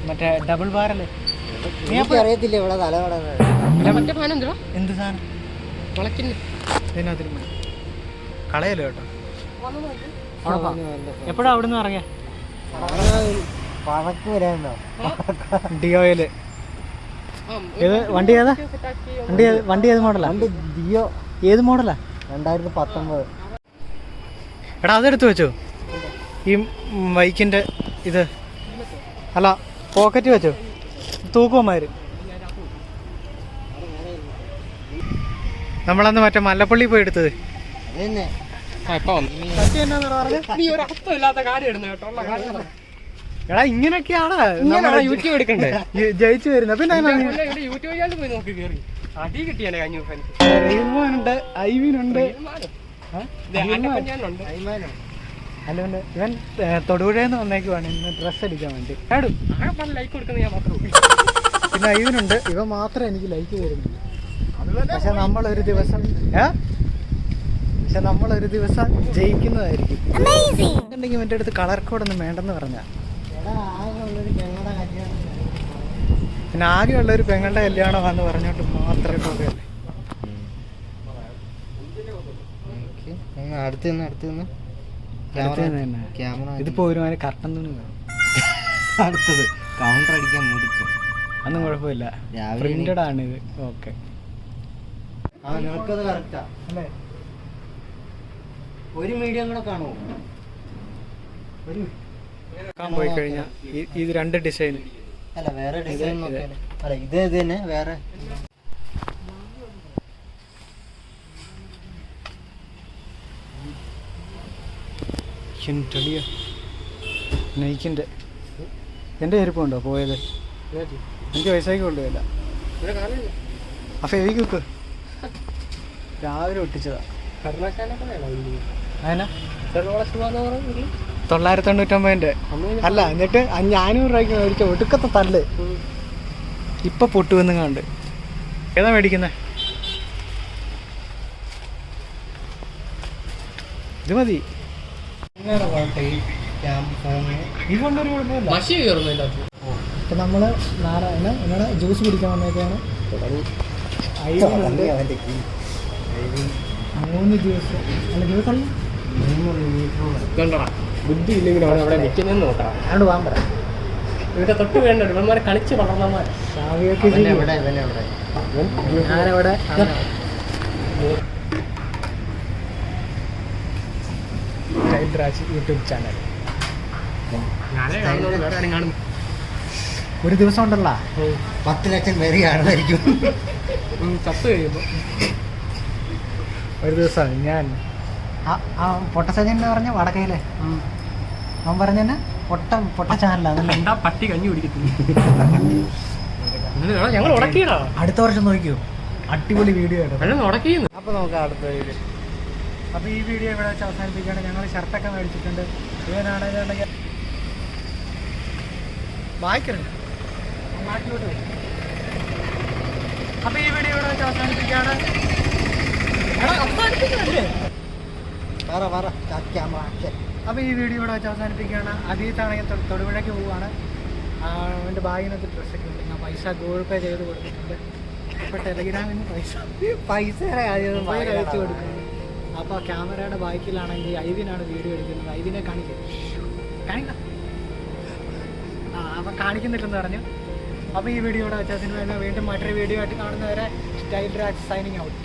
മറ്റേ double barrel അറിയത്തില്ല ഇവിടെ തലവട എന്ത് സാധനം ഇതിനകത്തിൽ കളയല്ലോ കേട്ടോ. എപ്പോഴാ അവിടെ നിന്ന് ഇറങ്ങിയ പഴക്ക് വരാനുണ്ടോ ഡിയോയില്? ഏത് വണ്ടി ഏതാ? വണ്ടി ഏത് മോഡലാ? ഡിയോ ഏത് മോഡലാ? 2019. എടാ അതെടുത്ത് വെച്ചോ. ഈ ബൈക്കിൻ്റെ ഇത് അല്ല പോക്കറ്റ് വെച്ചോ, തൂക്കുവന്മാര്. നമ്മളന്ന് മറ്റേ മല്ലപ്പള്ളി പോയി എടുത്തത്. എടാ ഇങ്ങനെയൊക്കെയാണ് യൂട്യൂബ് എടുക്കണ്ടേ ജയിച്ചു വരുന്നത്. പിന്നെ റെയിൽമാനുണ്ട്, ഐവിനുണ്ട്. അല്ല ഇവൻ തൊടുപുഴയെന്ന് വന്നേക്കുവാണ് ഇന്ന് ഡ്രസ്സ് അടിക്കാൻ വേണ്ടി. പിന്നെ ഐവിനുണ്ട്. ഇവ മാത്രമേ എനിക്ക് ലൈക്ക് തരുന്നുള്ളൂ. പക്ഷെ നമ്മളൊരു ദിവസം ജയിക്കുന്നതായിരിക്കും. ഉണ്ടെങ്കിൽ മറ്റേ അടുത്ത് കളർ കോഡൊന്നും വേണ്ടെന്ന് പറഞ്ഞ. പിന്നെ ആകെയുള്ളൊരു പെങ്ങളുടെ കല്യാണമാണെന്ന് പറഞ്ഞോട്ട് മാത്രമേ പോകല്ലേ. ഇതിപ്പോ ഒരുമാതിരി കറക്റ്റം തുണി അടുത്തത് കൗണ്ടർ അടിക്കാൻ മുടിക്കും. അതൊന്നും കുഴപ്പമില്ല, പ്രിന്റഡ് ആണ് ഇത്. ഓക്കെ നിനക്കത് കറക്റ്റാ അല്ലേ? ഒരു മീഡിയം കൂടെ കാണുമോ? പോയി കഴിഞ്ഞാൽ ഇത് രണ്ട് ഡിസൈൻ അല്ല വേറെ ഡിസൈൻ നോക്കിയാലേ. അല്ല ഇത് തന്നെ വേറെ. നൈക്കിൻ്റെ എൻ്റെ ചെരുപ്പുണ്ടോ പോയത്? എനിക്ക് പൈസയ്ക്ക് കൊണ്ടുപോയില്ല. ആ ഫെവിക്വിക്ക് രാവിലെ ഒട്ടിച്ചതാ. അതിനാ 999 അല്ല, എന്നിട്ട് 500 രൂപയ്ക്ക് മേടിച്ച ഒടുക്കത്തെ തല്ല് ഇപ്പൊ പൊട്ടുവെന്ന് കണ്ട്. ഏതാ മേടിക്കുന്നത്? ഇത് മതി. ഇതൊന്നൊരു കുഴപ്പമില്ല. ഇപ്പം നമ്മൾ എന്നോട് ജ്യൂസ് കുടിക്കാൻ വന്നേക്കാണ്. 3 ജ്യൂസ് അല്ല ജ്യൂസ് അല്ല ബുദ്ധി ഇല്ലെങ്കിൽ അവിടെ നിൽക്കുന്നതെന്ന് നോക്കാം. അതുകൊണ്ട് പോകാൻ പറയാം. ഇവിടെ തൊട്ട് വേണ്ട ഇവന്മാരെ കളിച്ച് വളർന്നമാർ. ഞാനവിടെ യൂട്യൂബ് ചാനൽ ഒരു ദിവസം ഉണ്ടല്ലോ 10 ലക്ഷം പേര് കാണുമായിരിക്കും. ചത്ത് കഴിയുമ്പോൾ ഒരു ദിവസം ഞാൻ പൊട്ടസജൻ പറഞ്ഞ വടക്കയിലെ അവൻ പറഞ്ഞ പൊട്ട ചാനലാണ്. പട്ടി കഞ്ഞി കുടിക്കത്തില്ല. ഞങ്ങൾ ഉടക്കിയടാ. അടുത്ത വർഷം നോക്കിയോ, അടിപൊളി വീഡിയോ ആയിട്ട്. അപ്പൊ നോക്കാം അടുത്ത വീഡിയോ. അപ്പൊ ഈ വീഡിയോ ഇവിടെ വെച്ച് അവസാനിപ്പിക്കുകയാണ്. ഞങ്ങൾ ഷർട്ടൊക്കെ മേടിച്ചിട്ടുണ്ട്. ഇവനാണെങ്കിൽ വായിക്കരുത് നാട്ടിലോട്ട് വരും. അപ്പൊ ഈ വീഡിയോ ഇവിടെ വെച്ച് അവസാനിപ്പിക്കുകയാണ്. അപ്പോൾ ഈ വീഡിയോ ഇവിടെ വെച്ച് അവസാനിപ്പിക്കുകയാണ്. അതീത്താണെങ്കിൽ തൊടുപുഴയ്ക്ക് പോവുകയാണ്. എൻ്റെ ബാഗിനകത്ത് ഡ്രസ്സൊക്കെ ഉണ്ട്. ഞാൻ പൈസ ഗൂഗിൾ പേ ചെയ്ത് കൊടുക്കുന്നുണ്ട്. ഇപ്പോൾ ടെലഗ്രാമിൽ നിന്ന് പൈസ അയച്ചു കൊടുക്കുന്നു. അപ്പോൾ ക്യാമറയുടെ ബാക്കിലാണെങ്കിൽ ഐവിനാണ് വീഡിയോ എടുക്കുന്നത്. ഐവിനെ കാണിക്കാം. അപ്പം കാണിക്കുന്നില്ലെന്ന് പറഞ്ഞു. അപ്പോൾ ഈ വീഡിയോ ഇവിടെ വെച്ചാൽ സിനിമ വീണ്ടും മറ്റൊരു വീഡിയോ ആയിട്ട് കാണുന്നവരെ സ്റ്റൈൽ ഡ്രാഗ് സൈനിങ് ഔട്ട്.